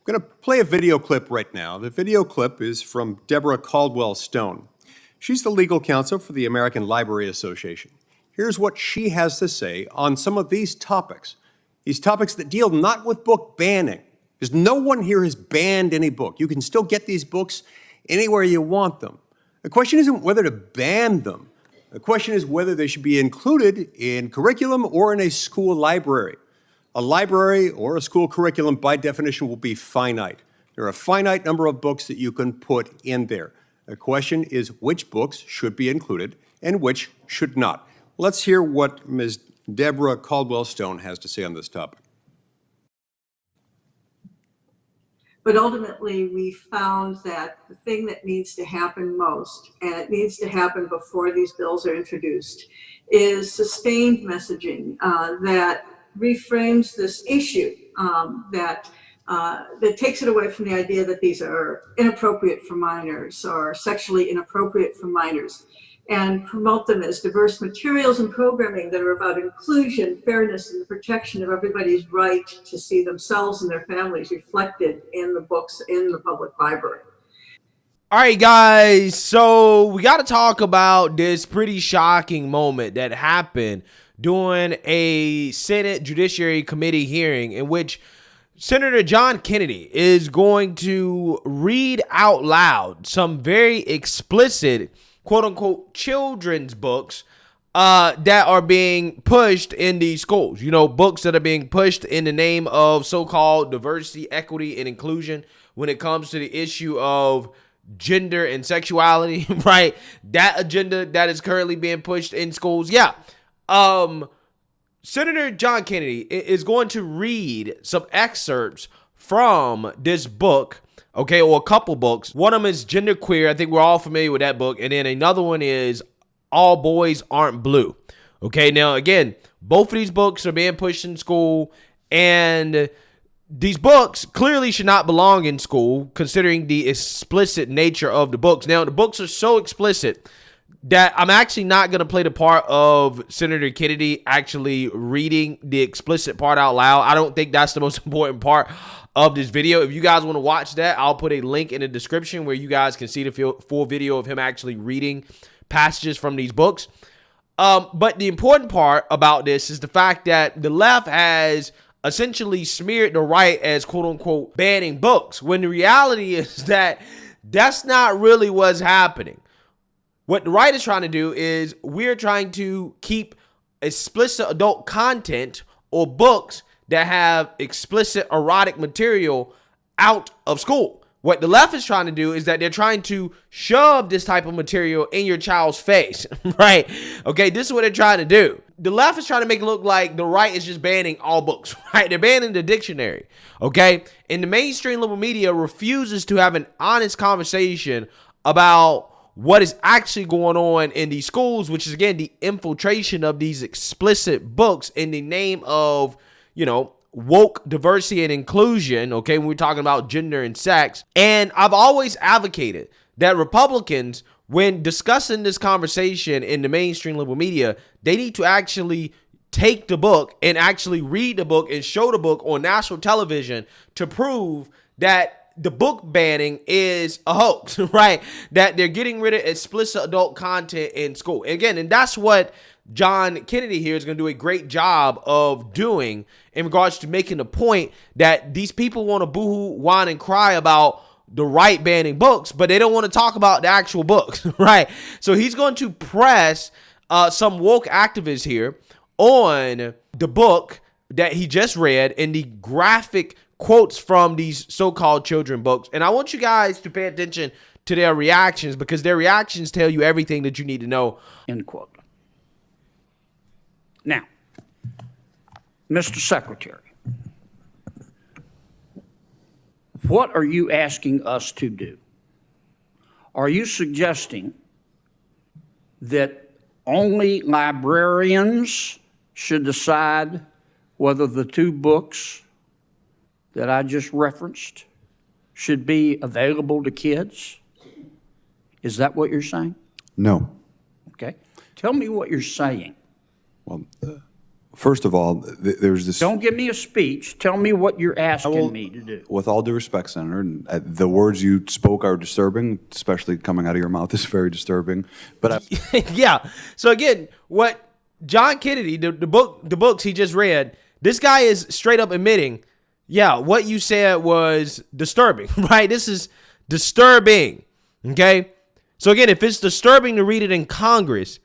I'm going to play a video clip right now. The video clip is from Deborah Caldwell Stone. She's the legal counsel for the American Library Association. Here's what she has to say on some of these topics that deal not with book banning, because no one here has banned any book. You can still get these books anywhere you want them. The question isn't whether to ban them. The question is whether they should be included in curriculum or in a school library. A library or a school curriculum, by definition, will be finite. There are a finite number of books that you can put in there. The question is which books should be included and which should not. Let's hear what Ms. Deborah Caldwell Stone has to say on this topic. But ultimately, we found that the thing that needs to happen most, and it needs to happen before these bills are introduced, is sustained messaging that reframes this issue, that takes it away from the idea that these are inappropriate for minors or sexually inappropriate for minors, and promote them as diverse materials and programming that are about inclusion, fairness, and the protection of everybody's right to see themselves and their families reflected in the books in the public library. All right, guys, so we got to talk about this pretty shocking moment that happened during a Senate Judiciary Committee hearing in which Senator John Kennedy is going to read out loud some very explicit, quote-unquote, children's books that are being pushed in these schools. You know, books that are being pushed in the name of so-called diversity, equity, and inclusion when it comes to the issue of gender and sexuality, right? That agenda that is currently being pushed in schools. Yeah. Senator John Kennedy is going to read some excerpts from this book, okay, or a couple books. One of them is Gender Queer. I think we're all familiar with that book. And then another one is All Boys Aren't Blue. Okay, now, again, both of these books are being pushed in school, and these books clearly should not belong in school, considering the explicit nature of the books. Now, the books are so explicit that I'm actually not going to play the part of Senator Kennedy actually reading the explicit part out loud. I don't think that's the most important part of this video. If you guys want to watch that, I'll put a link in the description where you guys can see the full video of him actually reading passages from these books. But the important part about this is the fact that the left has essentially smeared the right as quote-unquote banning books, when the reality is that that's not really what's happening. What the right is trying to do is we're trying to keep explicit adult content or books that have explicit erotic material out of school. What the left is trying to do is that they're trying to shove this type of material in your child's face, right? Okay, this is what they're trying to do. The left is trying to make it look like the right is just banning all books, right? They're banning the dictionary, okay? And the mainstream liberal media refuses to have an honest conversation about what is actually going on in these schools, which is, again, the infiltration of these explicit books in the name of, you know, woke diversity and inclusion, okay, when we're talking about gender and sex. And I've always advocated that Republicans, when discussing this conversation in the mainstream liberal media, they need to actually take the book and actually read the book and show the book on national television to prove that the book banning is a hoax, right? That they're getting rid of explicit adult content in school. Again, and that's what John Kennedy here is going to do a great job of doing in regards to making the point that these people want to boohoo, whine, and cry about the right banning books, but they don't want to talk about the actual books, right? So he's going to press some woke activists here on the book that he just read and the graphic quotes from these so-called children books. And I want you guys to pay attention to their reactions, because their reactions tell you everything that you need to know. End quote. Now, Mr. Secretary, what are you asking us to do? Are you suggesting that only librarians should decide whether the two books that I just referenced should be available to kids? Is that what you're saying? No. Okay. Tell me what you're saying. Well, First of all, there's this. Don't give me a speech. Tell me what you're asking me to do. With all due respect, Senator, the words you spoke are disturbing, especially coming out of your mouth is very disturbing. But yeah. So again, what John Kennedy, the books he just read, this guy is straight up admitting, yeah, what you said was disturbing, right? This is disturbing. Okay. So again, if it's disturbing to read it in Congress,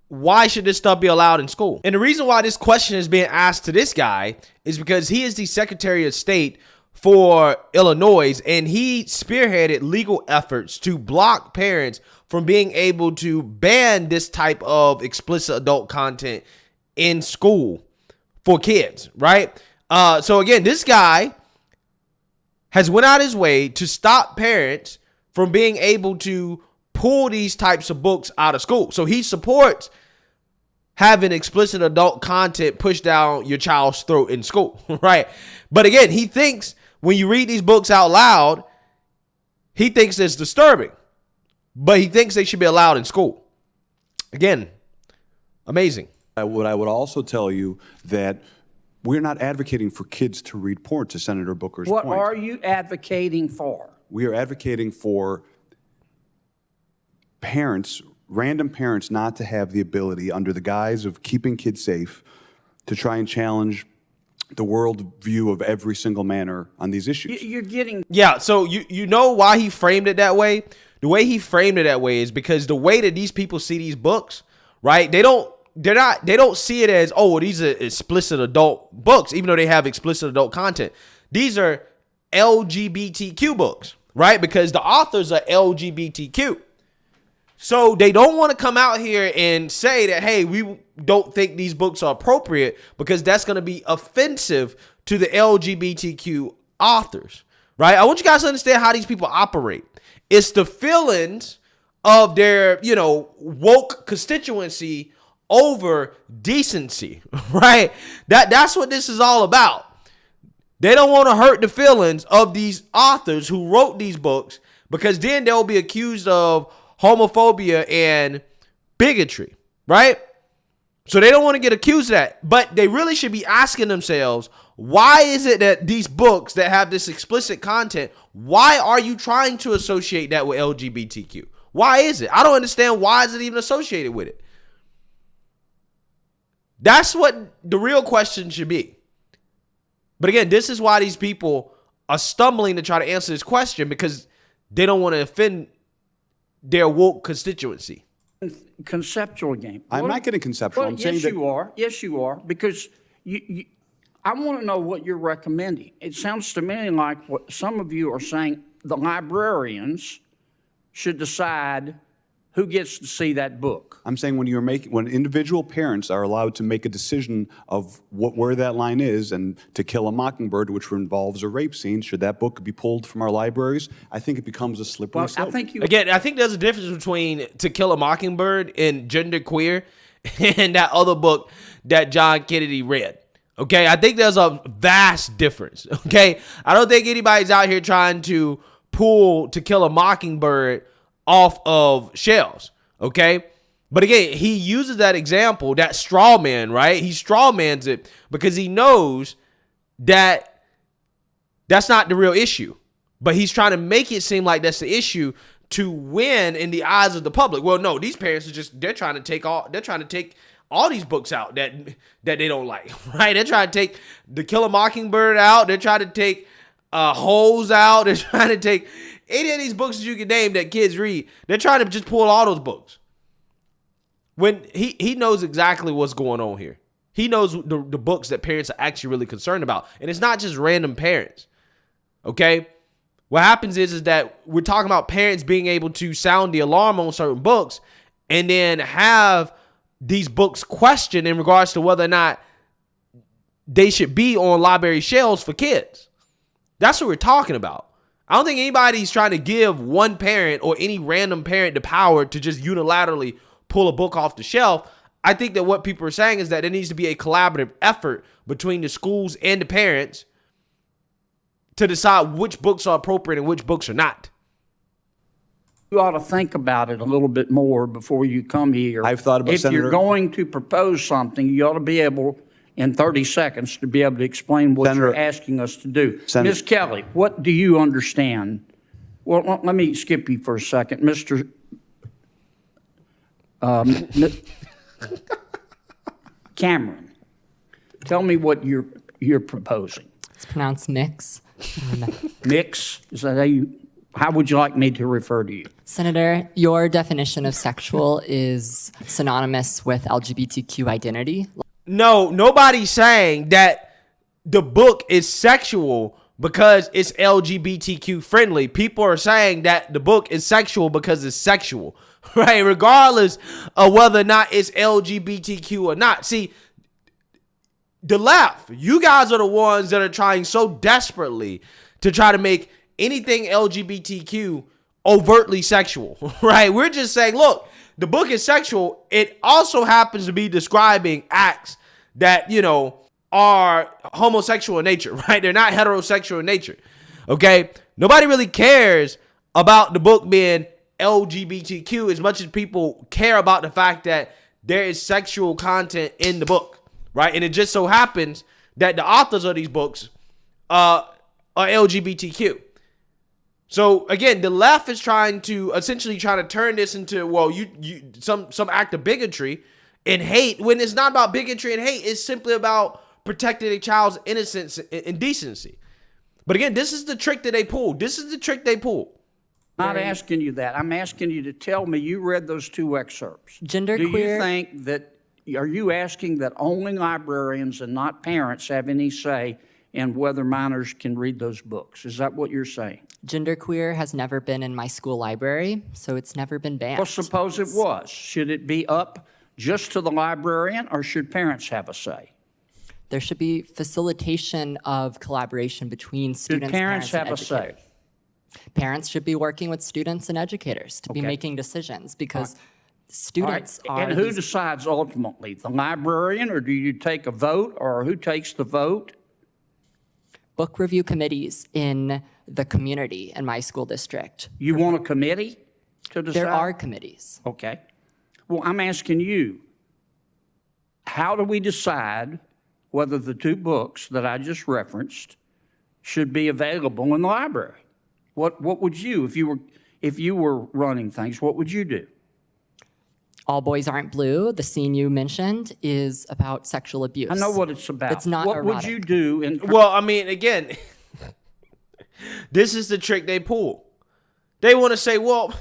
why should this stuff be allowed in school? And the reason why this question is being asked to this guy is because he is the Secretary of State for Illinois, and he spearheaded legal efforts to block parents from being able to ban this type of explicit adult content in school for kids, right? So again, this guy has went out his way to stop parents from being able to pull these types of books out of school. So he supports having explicit adult content pushed down your child's throat in school, right? But again, he thinks when you read these books out loud, he thinks it's disturbing, but he thinks they should be allowed in school. Again, amazing. what I would also tell you that we're not advocating for kids to read porn, to Senator Booker's What point. are you advocating for? We are advocating for parents, random parents, not to have the ability, under the guise of keeping kids safe, to try and challenge the world view of every single manner on these issues. You're getting... Yeah, so you know why he framed it that way? The way he framed it that way is because the way that these people see these books, right? They don't see it as, oh, well, these are explicit adult books, even though they have explicit adult content. These are LGBTQ books, right? Because the authors are LGBTQ. So they don't want to come out here and say that, hey, we don't think these books are appropriate, because that's going to be offensive to the LGBTQ authors, right? I want you guys to understand how these people operate. It's the feelings of their, woke constituency over decency, right? That's what this is all about. They don't want to hurt the feelings of these authors who wrote these books, because then they'll be accused of homophobia and bigotry, right? So they don't want to get accused of that, but they really should be asking themselves, why is it that these books that have this explicit content, why are you trying to associate that with LGBTQ? Why is it? I don't understand. Why is it even associated with it? That's what the real question should be. But again, this is why these people are stumbling to try to answer this question, because they don't want to offend their woke constituency. Conceptual game. I'm not getting conceptual. Well, I'm saying yes, that you are. Yes, you are. Because I want to know what you're recommending. It sounds to me like what some of you are saying, the librarians should decide who gets to see that book. I'm saying when individual parents are allowed to make a decision of where that line is, and To Kill a Mockingbird, which involves a rape scene, should that book be pulled from our libraries? I think it becomes a slippery slope. I think I think there's a difference between To Kill a Mockingbird and Genderqueer and that other book that John Kennedy read. Okay, I think there's a vast difference. Okay, I don't think anybody's out here trying to pull To Kill a Mockingbird off of shelves. Okay, but again, he uses that example, that straw man, right? He straw mans it because he knows that that's not the real issue, but he's trying to make it seem like that's the issue to win in the eyes of the public. Well, no, these parents are they're trying to take all these books out that they don't like, right? They're trying to take To Kill a Mockingbird out. They're trying to take Hoax out. They're trying to take any of these books that you can name that kids read. They're trying to just pull all those books. When he knows exactly what's going on here. He knows the books that parents are actually really concerned about. And it's not just random parents. Okay? What happens is that we're talking about parents being able to sound the alarm on certain books and then have these books questioned in regards to whether or not they should be on library shelves for kids. That's what we're talking about. I don't think anybody's trying to give one parent or any random parent the power to just unilaterally pull a book off the shelf. I think that what people are saying is that there needs to be a collaborative effort between the schools and the parents to decide which books are appropriate and which books are not. You ought to think about it a little bit more before you come here. I've thought about, If Senator. you're going to propose something, you ought to be able, in 30 seconds, to be able to explain what Senator- you're asking us to do. Senator- Ms. Kelly, what do you understand? Well, let me skip you for a second. Mr. Cameron, tell me what you're proposing. It's pronounced mix. Mix? Is that how would you like me to refer to you? Senator, your definition of sexual is synonymous with LGBTQ identity. No, nobody's saying that the book is sexual because it's LGBTQ friendly. People are saying that the book is sexual because it's sexual, right? Regardless of whether or not it's LGBTQ or not. See, the left, you guys are the ones that are trying so desperately to try to make anything LGBTQ overtly sexual, right? We're just saying, look, the book is sexual. It also happens to be describing acts that, you know, are homosexual in nature, right? They're not heterosexual in nature, okay? Nobody really cares about the book being LGBTQ as much as people care about the fact that there is sexual content in the book, right? And it just so happens that the authors of these books are LGBTQ. So again, the left is essentially trying to turn this into, well, some act of bigotry and hate, when it's not about bigotry and hate. It's simply about protecting a child's innocence and decency. But again, this is the trick that they pulled. I'm not asking you that. I'm asking you to tell me you read those two excerpts. Do you think that, are you asking that only librarians and not parents have any say in whether minors can read those books? Is that what you're saying? Genderqueer has never been in my school library, so it's never been banned. Well, suppose it was. Should it be up just to the librarian, or should parents have a say? There should be facilitation of collaboration between students, parents have and a say? educators. Parents should be working with students and educators to be making decisions, because students are... And who decides ultimately? The librarian, or do you take a vote, or who takes the vote? Book review committees in the community in my school district. You want a committee to decide? There are committees. Okay. Well, I'm asking you, how do we decide whether the two books that I just referenced should be available in the library? What would you, if you were running things, what would you do? All Boys Aren't Blue, the scene you mentioned, is about sexual abuse. I know what it's about. It's not What erotic. would you do? Well, I mean, again, this is the trick they pull. They want to say, well,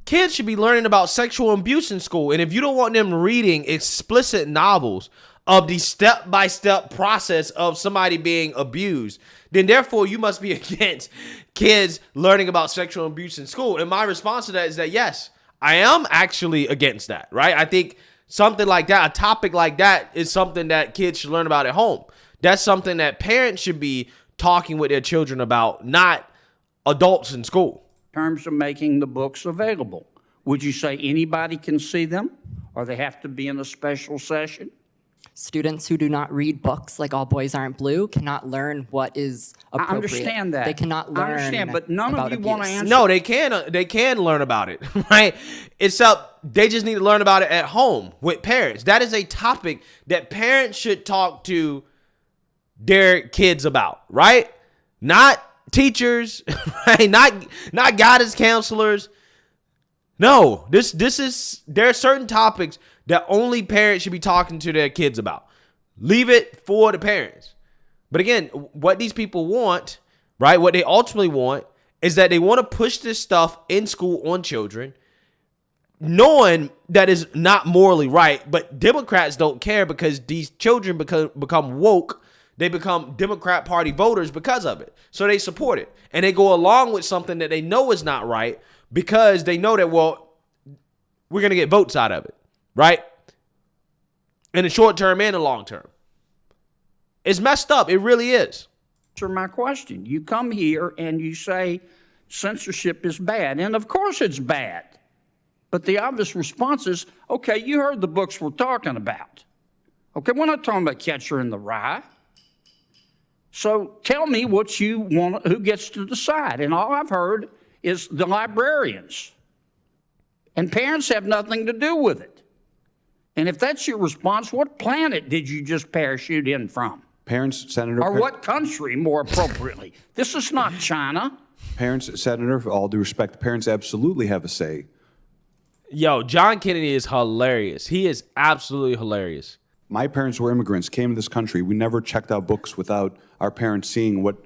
kids should be learning about sexual abuse in school. And if you don't want them reading explicit novels of the step-by-step process of somebody being abused, then therefore you must be against kids learning about sexual abuse in school. And my response to that is that, yes, I am actually against that, right? I think something like that, a topic like that, is something that kids should learn about at home. That's something that parents should be talking with their children about, not adults in school. In terms of making the books available, would you say anybody can see them, or they have to be in a special session? Students who do not read books like All Boys Aren't Blue cannot learn what is appropriate. I understand that. They cannot learn. I understand, but none of you want to answer. No, they can learn about it, right? Except they just need to learn about it at home with parents. That is a topic that parents should talk to their kids about, right? Not teachers, right? Not guidance counselors. No, this is, there are certain topics that only parents should be talking to their kids about. Leave it for the parents. But again, what these people want, right? What they ultimately want is that they want to push this stuff in school on children, knowing that is not morally right. But Democrats don't care, because these children become woke. They become Democrat Party voters because of it. So they support it. And they go along with something that they know is not right, because they know that, well, we're going to get votes out of it, right? In the short term and the long term. It's messed up. It really is. Answer my question. You come here and you say censorship is bad. And of course it's bad. But the obvious response is, okay, you heard the books we're talking about. Okay, we're not talking about Catcher in the Rye. So tell me what you want, who gets to decide. And all I've heard is the librarians. And parents have nothing to do with it. And if that's your response, what planet did you just parachute in from? Parents, Senator. Or what country, more appropriately? This is not China. Parents, Senator, with all due respect, parents absolutely have a say. Yo, John Kennedy is hilarious. He is absolutely hilarious. My parents were immigrants, came to this country. We never checked out books without our parents seeing what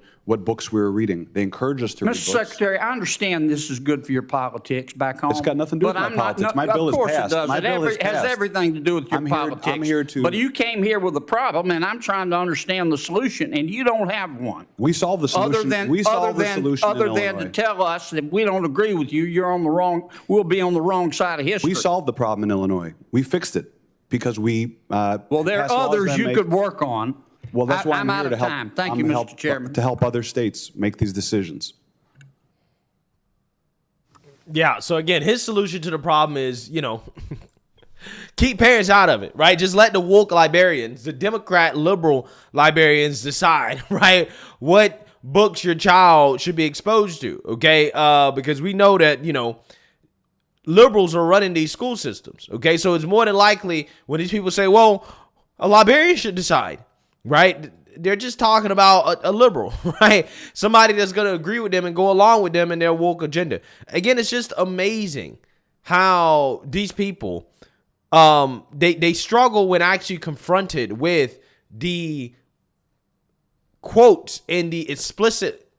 books we were reading. They encouraged us to read Mr. books. Secretary, I understand this is good for your politics back home. It's got nothing to do with my politics. My bill is passed. Of course it does. My bill is It has passed. everything to do with your politics. I'm here to. But you came here with a problem, and I'm trying to understand the solution, and you don't have one. We solved the solution. Other than to tell us that we don't agree with you, you're on the wrong. We'll be on the wrong side of history. We solved the problem in Illinois. We fixed it because we. Well, there are others you could work on. Well, that's why I'm out here of to help. time. Thank you, Mr. Chairman. To help other states make these decisions. Yeah, so again, his solution to the problem is, keep parents out of it, right? Just let the woke librarians, the Democrat liberal librarians decide, right, what books your child should be exposed to, okay? Because we know that, liberals are running these school systems, okay? So it's more than likely when these people say, well, a librarian should decide, right? They're just talking about a liberal, right? Somebody that's going to agree with them and go along with them in their woke agenda. Again, it's just amazing how these people, they struggle when actually confronted with the quotes and the explicit,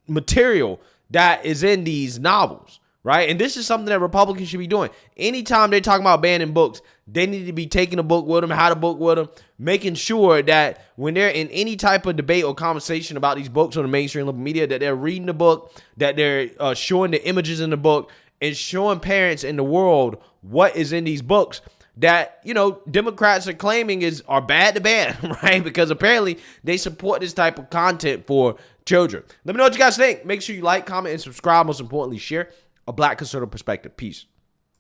material that is in these novels, right? And this is something that Republicans should be doing. Anytime they're talking about banning books, they need to be taking a book with them, how to book with them, making sure that when they're in any type of debate or conversation about these books on the mainstream liberal media, that they're reading the book, that they're showing the images in the book, and showing parents in the world what is in these books that, Democrats are claiming are bad to ban, right? Because apparently they support this type of content for children. Let me know what you guys think. Make sure you like, comment, and subscribe. Most importantly, share a Black conservative perspective. Peace.